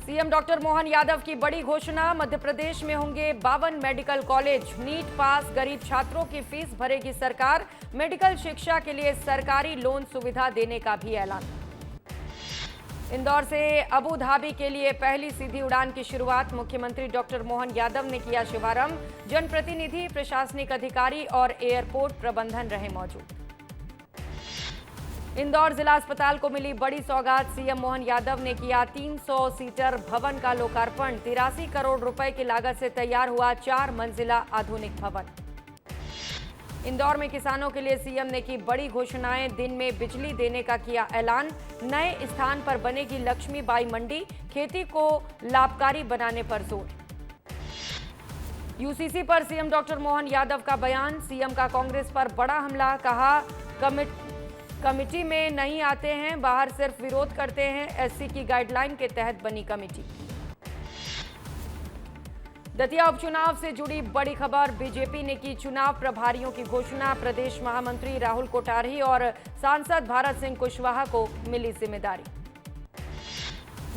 CM doctor Mohan Yadav की बड़ी घोषणा, मध्य प्रदेश में होंगे 52 मेडिकल कॉलेज। नीट पास गरीब छात्रों की फीस भरेगी सरकार। मेडिकल शिक्षा के लिए सरकारी लोन सुविधा देने का भी ऐलान। इंदौर से अबू धाबी के लिए पहली सीधी उड़ान की शुरुआत, मुख्यमंत्री डॉक्टर मोहन यादव ने किया शुभारंभ। जनप्रतिनिधि, प्रशासनिक अधिकारी और एयरपोर्ट प्रबंधन रहे मौजूद। इंदौर जिला अस्पताल को मिली बड़ी सौगात, सीएम मोहन यादव ने किया 300 सीटर भवन का लोकार्पण। 83 करोड़ रुपए की लागत से तैयार हुआ 4 मंजिला आधुनिक भवन। इंदौर में किसानों के लिए सीएम ने की बड़ी घोषणाएं, दिन में बिजली देने का किया ऐलान। नए स्थान पर बनेगी लक्ष्मीबाई मंडी, खेती को लाभकारी बनाने पर जोर। यूसीसी पर सीएम डॉक्टर मोहन यादव का बयान, सीएम का कांग्रेस पर बड़ा हमला, कहा कमेटी में नहीं आते हैं, बाहर सिर्फ विरोध करते हैं। एससी की गाइडलाइन के तहत बनी कमेटी। दतिया उपचुनाव से जुड़ी बड़ी खबर, बीजेपी ने की चुनाव प्रभारियों की घोषणा। प्रदेश महामंत्री राहुल कोठारी और सांसद भारत सिंह कुशवाहा को मिली जिम्मेदारी।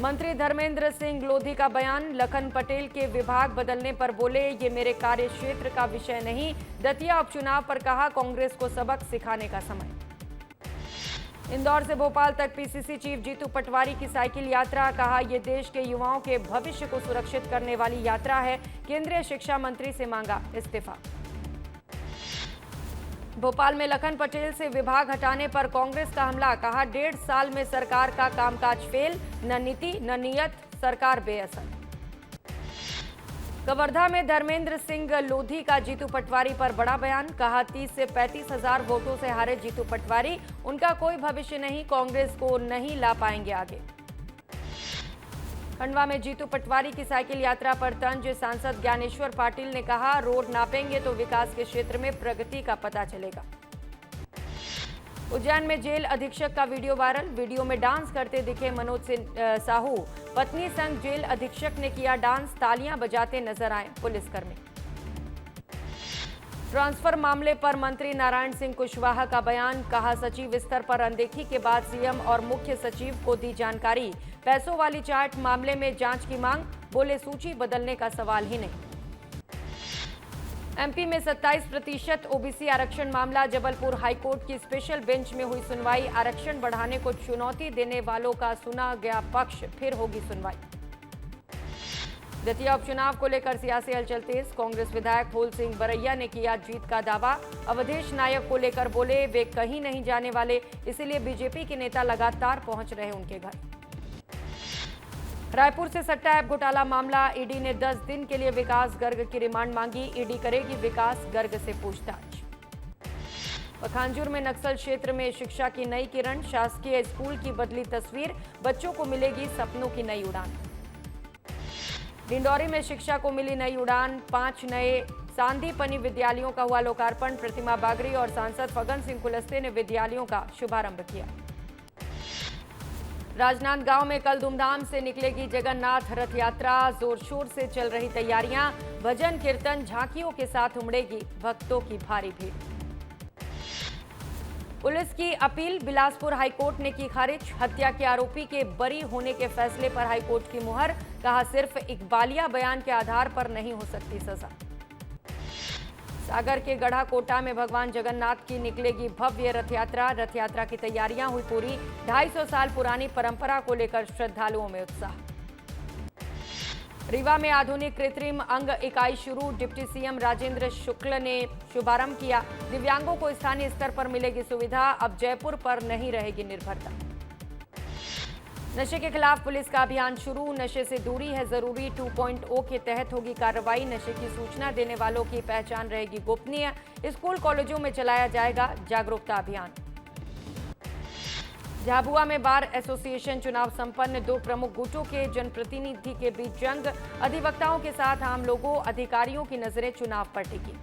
मंत्री धर्मेंद्र सिंह लोधी का बयान, लखन पटेल के विभाग बदलने पर बोले, ये मेरे कार्य क्षेत्र का विषय नहीं। दतिया उपचुनाव पर कहा, कांग्रेस को सबक सिखाने का समय। इंदौर से भोपाल तक पीसीसी चीफ जीतू पटवारी की साइकिल यात्रा, कहा यह देश के युवाओं के भविष्य को सुरक्षित करने वाली यात्रा है। केंद्रीय शिक्षा मंत्री से मांगा इस्तीफा। भोपाल में लखन पटेल से विभाग हटाने पर कांग्रेस का हमला, कहा 1.5 साल में सरकार का कामकाज फेल, न नीति न नीयत, सरकार बेअसर। कवर्धा में धर्मेंद्र सिंह लोधी का जीतू पटवारी पर बड़ा बयान, कहा 30 से 35 हजार वोटों से हारे जीतू पटवारी, उनका कोई भविष्य नहीं, कांग्रेस को नहीं ला पाएंगे आगे। खंडवा में जीतू पटवारी की साइकिल यात्रा पर तंज, सांसद ज्ञानेश्वर पाटिल ने कहा, रोड नापेंगे तो विकास के क्षेत्र में प्रगति का पता चलेगा। उज्जैन में जेल अधीक्षक का वीडियो वायरल, वीडियो में डांस करते दिखे मनोज साहू, पत्नी संग जेल अधीक्षक ने किया डांस, तालियां बजाते नजर आए पुलिसकर्मी। ट्रांसफर मामले पर मंत्री नारायण सिंह कुशवाहा का बयान, कहा सचिव स्तर पर अनदेखी के बाद सीएम और मुख्य सचिव को दी जानकारी। पैसों वाली चाट मामले में जांच की मांग, बोले सूची बदलने का सवाल ही नहीं। एमपी में 27% ओबीसी आरक्षण मामला, जबलपुर हाईकोर्ट की स्पेशल बेंच में हुई सुनवाई। आरक्षण बढ़ाने को चुनौती देने वालों का सुना गया पक्ष, फिर होगी सुनवाई। दतिया उपचुनाव को लेकर सियासी हलचल तेज, कांग्रेस विधायक फूल सिंह बरैया ने किया जीत का दावा। अवधेश नायक को लेकर बोले, वे कहीं नहीं जाने वाले, इसीलिए बीजेपी के नेता लगातार पहुंच रहे उनके घर। रायपुर से सट्टा ऐप घोटाला मामला, ईडी ने 10 दिन के लिए विकास गर्ग की रिमांड मांगी। ईडी करेगी विकास गर्ग से पूछताछ। पखांजूर में नक्सल क्षेत्र में शिक्षा की नई किरण, शासकीय स्कूल की बदली तस्वीर, बच्चों को मिलेगी सपनों की नई उड़ान। डिंडौरी में शिक्षा को मिली नई उड़ान, 5 नए सांदीपनी विद्यालयों का हुआ लोकार्पण। प्रतिमा बागरी और सांसद फग्गन सिंह कुलस्ते ने विद्यालयों का शुभारंभ किया। राजनांदगांव में कल धूमधाम से निकलेगी जगन्नाथ रथ यात्रा, जोर शोर से चल रही तैयारियां, भजन कीर्तन झांकियों के साथ उमड़ेगी भक्तों की भारी भीड़। पुलिस की अपील बिलासपुर हाईकोर्ट ने की खारिज, हत्या के आरोपी के बरी होने के फैसले पर हाईकोर्ट की मुहर, कहा सिर्फ इकबालिया बयान के आधार पर नहीं हो सकती सजा। सागर के गढ़ा कोटा में भगवान जगन्नाथ की निकलेगी भव्य रथ यात्रा, रथ यात्रा की तैयारियां हुई पूरी। 250 साल पुरानी परंपरा को लेकर श्रद्धालुओं में उत्साह। रीवा में आधुनिक कृत्रिम अंग इकाई शुरू, डिप्टी सीएम राजेंद्र शुक्ल ने शुभारंभ किया। दिव्यांगों को स्थानीय स्तर पर मिलेगी सुविधा, अब जयपुर पर नहीं रहेगी निर्भरता। नशे के खिलाफ पुलिस का अभियान शुरू, नशे से दूरी है जरूरी 2.0 के तहत होगी कार्रवाई। नशे की सूचना देने वालों की पहचान रहेगी गोपनीय। स्कूल कॉलेजों में चलाया जाएगा जागरूकता अभियान। झाबुआ में बार एसोसिएशन चुनाव संपन्न, 2 प्रमुख गुटों के जनप्रतिनिधि के बीच जंग, अधिवक्ताओं के साथ आम लोगों अधिकारियों की नजरें चुनाव पर टिकी।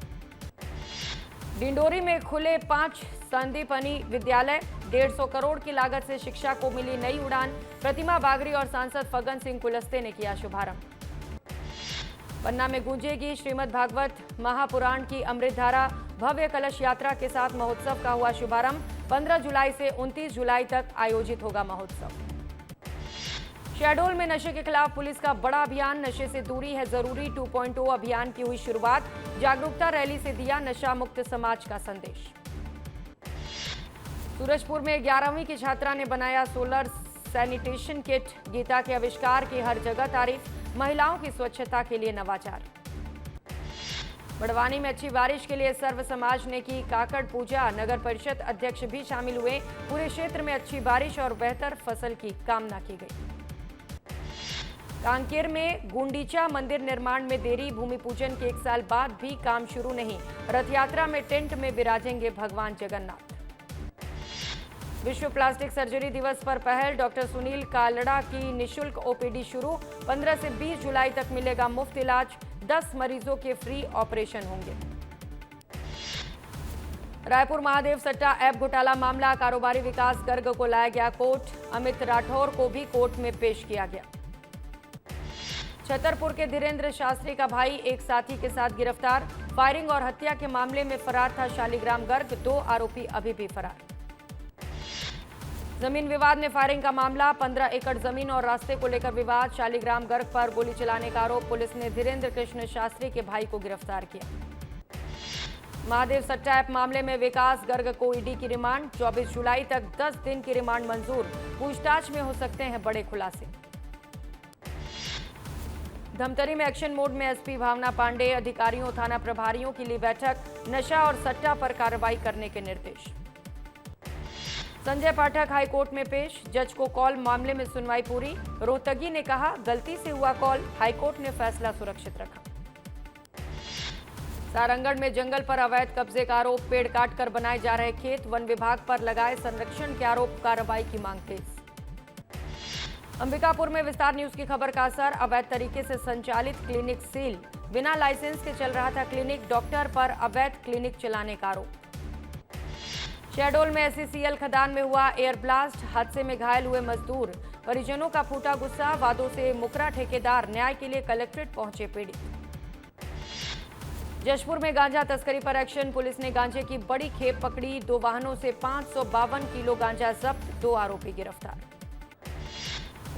डिंडोरी में खुले 5 संदीपनी विद्यालय, 150 करोड़ की लागत से शिक्षा को मिली नई उड़ान। प्रतिमा बागरी और सांसद फग्गन सिंह कुलस्ते ने किया शुभारंभ। पन्ना में गूंजेगी श्रीमद् भागवत महापुराण की अमृतधारा, भव्य कलश यात्रा के साथ महोत्सव का हुआ शुभारंभ। 15 जुलाई से 29 जुलाई तक आयोजित होगा महोत्सव। शहडोल में नशे के खिलाफ पुलिस का बड़ा अभियान, नशे से दूरी है जरूरी 2.0 अभियान की हुई शुरुआत। जागरूकता रैली से दिया नशा मुक्त समाज का संदेश। सूरजपुर में 11वीं की छात्रा ने बनाया सोलर सैनिटेशन किट। गीता के आविष्कार की हर जगह तारीफ, महिलाओं की स्वच्छता के लिए नवाचार। बड़वानी में अच्छी बारिश के लिए सर्व समाज ने की काकड़ पूजा, नगर परिषद अध्यक्ष भी शामिल हुए। पूरे क्षेत्र में अच्छी बारिश और बेहतर फसल की कामना की गई। कांकेर में गुंडीचा मंदिर निर्माण में देरी, भूमि पूजन के 1 साल बाद भी काम शुरू नहीं। रथ यात्रा में टेंट में विराजेंगे भगवान जगन्नाथ। विश्व प्लास्टिक सर्जरी दिवस पर पहल, डॉक्टर सुनील कालड़ा की निशुल्क ओपीडी शुरू। 15 से 20 जुलाई तक मिलेगा मुफ्त इलाज, 10 मरीजों के फ्री ऑपरेशन होंगे। रायपुर महादेव सट्टा ऐप घोटाला मामला, कारोबारी विकास गर्ग को लाया गया कोर्ट। अमित राठौर को भी कोर्ट में पेश किया गया। छतरपुर के धीरेन्द्र शास्त्री का भाई एक साथी के साथ गिरफ्तार। फायरिंग और हत्या के मामले में फरार था शालिग्राम गर्ग, 2 आरोपी अभी भी फरार। जमीन विवाद में फायरिंग का मामला, 15 एकड़ जमीन और रास्ते को लेकर विवाद। शालिग्राम गर्ग पर गोली चलाने का आरोप, पुलिस ने धीरेन्द्र कृष्ण शास्त्री के भाई को गिरफ्तार किया। महादेव सट्टा ऐप मामले में विकास गर्ग को ईडी की रिमांड, 24 जुलाई तक 10 दिन की रिमांड मंजूर। पूछताछ में हो सकते हैं बड़े खुलासे। धमतरी में एक्शन मोड में एसपी भावना पांडे, अधिकारियों थाना प्रभारियों की ली बैठक। नशा और सट्टा पर कार्रवाई करने के निर्देश। संजय पाठक हाईकोर्ट में पेश, जज को कॉल मामले में सुनवाई पूरी। रोहतगी ने कहा गलती से हुआ कॉल, हाईकोर्ट ने फैसला सुरक्षित रखा। सारंगढ़ में जंगल पर अवैध कब्जे का आरोप, पेड़ काटकर बनाए जा रहे खेत, वन विभाग पर लगाए संरक्षण के आरोप, कार्रवाई की मांग तेज। अंबिकापुर में विस्तार न्यूज की खबर का असर, अवैध तरीके से संचालित क्लिनिक सील। बिना लाइसेंस के चल रहा था क्लिनिक, डॉक्टर पर अवैध क्लिनिक चलाने का आरोप। शहडोल में SCCL खदान में हुआ एयर ब्लास्ट, हादसे में घायल हुए मजदूर। परिजनों का फूटा गुस्सा, वादों से मुकरा ठेकेदार, न्याय के लिए कलेक्ट्रेट पहुंचे पीड़ित। जशपुर में गांजा तस्करी पर एक्शन, पुलिस ने गांजे की बड़ी खेप पकड़ी। 2 वाहनों से 552 किलो गांजा जब्त, 2 आरोपी गिरफ्तार।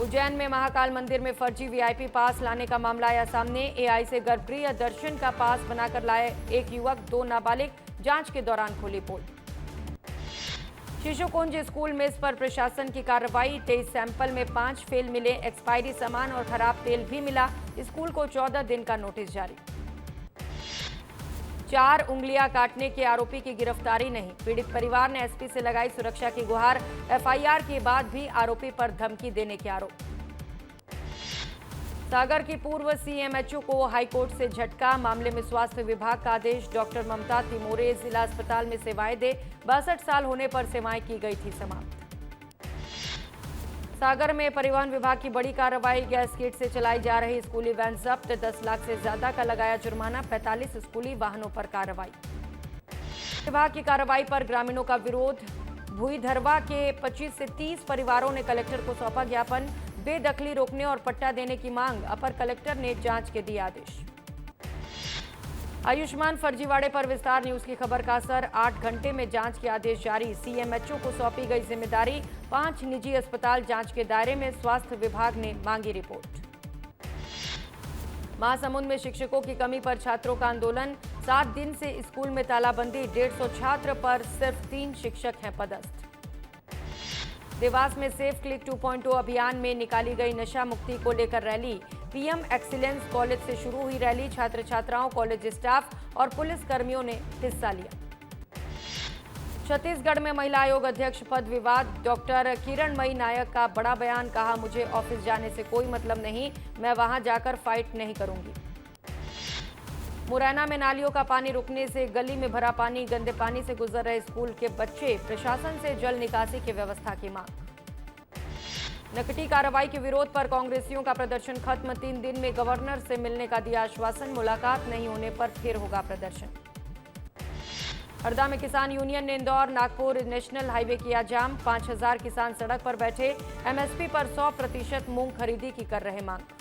उज्जैन में महाकाल मंदिर में फर्जी VIP पास लाने का मामला आया सामने। AI से गर्भगृह दर्शन का पास बनाकर लाए एक युवक, 2 नाबालिग, जांच के दौरान खुली पोल। शिशुकुंज स्कूल मेस पर प्रशासन की कार्रवाई, 23 सैंपल में 5 फेल मिले। एक्सपायरी सामान और खराब तेल भी मिला। स्कूल को 14 दिन का नोटिस जारी। 4 उंगलियां काटने के आरोपी की गिरफ्तारी नहीं, पीड़ित परिवार ने SP से लगाई सुरक्षा की गुहार। FIR के बाद भी आरोपी पर धमकी देने के आरोप। सागर की पूर्व CMHO को हाईकोर्ट से झटका, मामले में स्वास्थ्य विभाग का आदेश। डॉक्टर ममता तिमोरे जिला अस्पताल में सेवाएं दे, 62 साल होने पर सेवाएं की गई थी समाप्त। सागर में परिवहन विभाग की बड़ी कार्रवाई, गैस किट से चलाई जा रही स्कूली वैन जब्त, 10 लाख से ज्यादा का लगाया जुर्माना, 45 स्कूली वाहनों पर कार्रवाई। विभाग की कार्रवाई पर ग्रामीणों का विरोध, भुईधरवा के 25 से 30 परिवारों ने कलेक्टर को सौंपा ज्ञापन। बेदखली रोकने और पट्टा देने की मांग, अपर कलेक्टर ने जांच के दिए आदेश। आयुष्मान फर्जीवाड़े पर विस्तार न्यूज की खबर का असर, 8 घंटे में जांच के आदेश जारी। CMHO को सौंपी गई जिम्मेदारी, 5 निजी अस्पताल जांच के दायरे में, स्वास्थ्य विभाग ने मांगी रिपोर्ट। महासमुंद में शिक्षकों की कमी पर छात्रों का आंदोलन, 7 दिन से स्कूल में तालाबंदी, 150 छात्र पर सिर्फ 3 शिक्षक हैं पदस्थ। देवास में सेफ क्लिक 2.0 अभियान में निकाली गई नशा मुक्ति को लेकर रैली। PM एक्सीलेंस कॉलेज से शुरू हुई रैली, छात्र छात्राओं, कॉलेज स्टाफ और पुलिस कर्मियों ने हिस्सा लिया। छत्तीसगढ़ में महिला आयोग अध्यक्ष पद विवाद, डॉक्टर किरणमयी नायक का बड़ा बयान, कहा मुझे ऑफिस जाने से कोई मतलब नहीं, मैं वहां जाकर फाइट नहीं करूंगी। मुरैना में नालियों का पानी रुकने से गली में भरा पानी, गंदे पानी से गुजर रहे स्कूल के बच्चे, प्रशासन से जल निकासी की व्यवस्था की मांग। नकटी कार्रवाई के विरोध पर कांग्रेसियों का प्रदर्शन खत्म, 3 दिन में गवर्नर से मिलने का दिया आश्वासन, मुलाकात नहीं होने पर फिर होगा प्रदर्शन। हरदा में किसान यूनियन ने इंदौर नागपुर नेशनल हाईवे किया जाम, 5000 किसान सड़क पर बैठे, MSP पर 100% मूंग खरीदी की कर रहे मांग।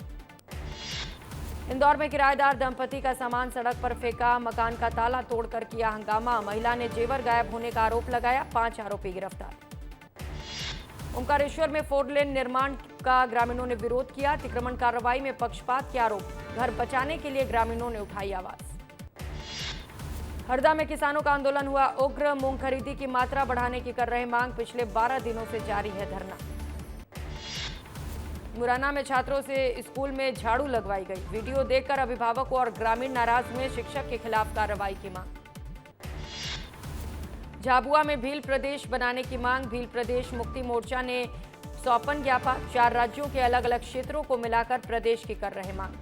इंदौर में किराएदार दंपति का सामान सड़क पर फेंका, मकान का ताला तोड़कर किया हंगामा, महिला ने जेवर गायब होने का आरोप लगाया, 5 आरोपी गिरफ्तार। ओंकारेश्वर में 4 लेन निर्माण का ग्रामीणों ने विरोध किया। अतिक्रमण कार्रवाई में पक्षपात के आरोप, घर बचाने के लिए ग्रामीणों ने उठाई आवाज। हरदा में किसानों का आंदोलन हुआ उग्र। मूंग खरीदी की मात्रा बढ़ाने की कर रहे मांग, पिछले 12 दिनों से जारी है धरना। मुरैना में छात्रों से स्कूल में झाड़ू लगवाई गई। वीडियो देखकर अभिभावकों और ग्रामीण नाराज हुए, शिक्षक के खिलाफ कार्रवाई की मांग। झाबुआ में भील प्रदेश बनाने की मांग, भील प्रदेश मुक्ति मोर्चा ने सौंपन ज्ञापन, 4 राज्यों के अलग अलग क्षेत्रों को मिलाकर प्रदेश की कर रहे मांग।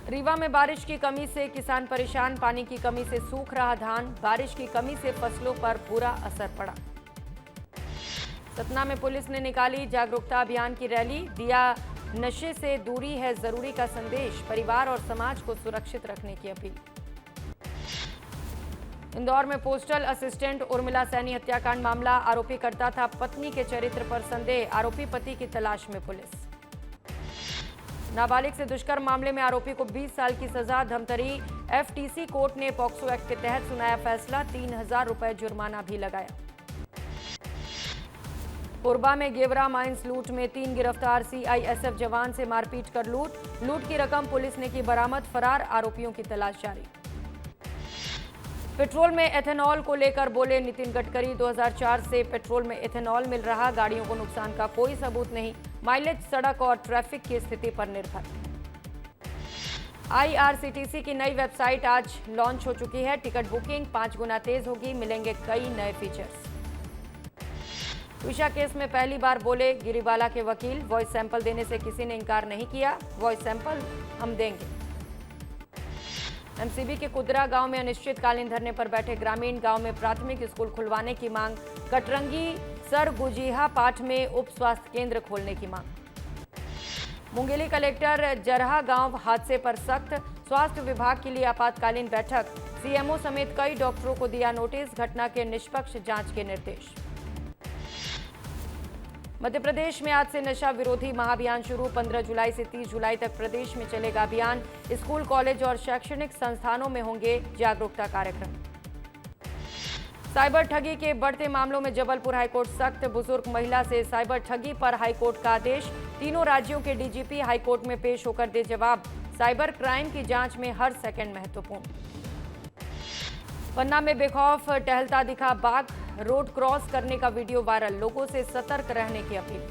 रीवा में बारिश की कमी से किसान परेशान, पानी की कमी से सूख रहा धान, बारिश की कमी से फसलों पर बुरा असर पड़ा। सतना में पुलिस ने निकाली जागरूकता अभियान की रैली, दिया नशे से दूरी है जरूरी का संदेश, परिवार और समाज को सुरक्षित रखने की अपील। इंदौर में पोस्टल असिस्टेंट उर्मिला सैनी हत्याकांड मामला, आरोपी करता था पत्नी के चरित्र पर संदेह, आरोपी पति की तलाश में पुलिस। नाबालिग से दुष्कर्म मामले में आरोपी को 20 साल की सजा, धमतरी एफटीसी कोर्ट ने पॉक्सो एक्ट के तहत सुनाया फैसला, 3000 रुपए जुर्माना भी लगाया। कोरबा में गेवरा माइंस लूट में 3 गिरफ्तार, सीआईएसएफ जवान से मारपीट कर लूट की रकम पुलिस ने की बरामद, फरार आरोपियों की तलाश जारी। पेट्रोल में एथेनॉल को लेकर बोले नितिन गडकरी, 2004 से पेट्रोल में एथेनॉल मिल रहा, गाड़ियों को नुकसान का कोई सबूत नहीं, माइलेज सड़क और ट्रैफिक की स्थिति पर निर्भर। आईआरसीटीसी की नई वेबसाइट आज लॉन्च हो चुकी है, टिकट बुकिंग 5 गुना तेज होगी, मिलेंगे कई नए फीचर्स। विशा केस में पहली बार बोले गिरीवाला के वकील, वॉइस सैंपल देने से किसी ने इनकार नहीं किया, वॉइस सैंपल हम देंगे। एमसीबी के कुदरा गांव में अनिश्चितकालीन धरने पर बैठे ग्रामीण, गांव में प्राथमिक स्कूल खुलवाने की मांग, कटरंगी सरगुजीहा पाठ में उप स्वास्थ्य केंद्र खोलने की मांग। मुंगेली कलेक्टर जरहा गांव हादसे पर सख्त, स्वास्थ्य विभाग के लिए आपातकालीन बैठक, सीएमओ समेत कई डॉक्टरों को दिया नोटिस, घटना के निष्पक्ष जांच के निर्देश। मध्य प्रदेश में आज से नशा विरोधी महाअभियान शुरू, 15 जुलाई से 30 जुलाई तक प्रदेश में चलेगा अभियान, स्कूल कॉलेज और शैक्षणिक संस्थानों में होंगे जागरूकता कार्यक्रम। साइबर ठगी के बढ़ते मामलों में जबलपुर हाईकोर्ट सख्त, बुजुर्ग महिला से साइबर ठगी पर हाईकोर्ट का आदेश, तीनों राज्यों के डीजीपी हाईकोर्ट में पेश होकर दे जवाब, साइबर क्राइम की जांच में हर सेकंड महत्वपूर्ण। पन्ना में बेखौफ टहलता दिखा बाघ, रोड क्रॉस करने का वीडियो वायरल, लोगों से सतर्क रहने की अपील।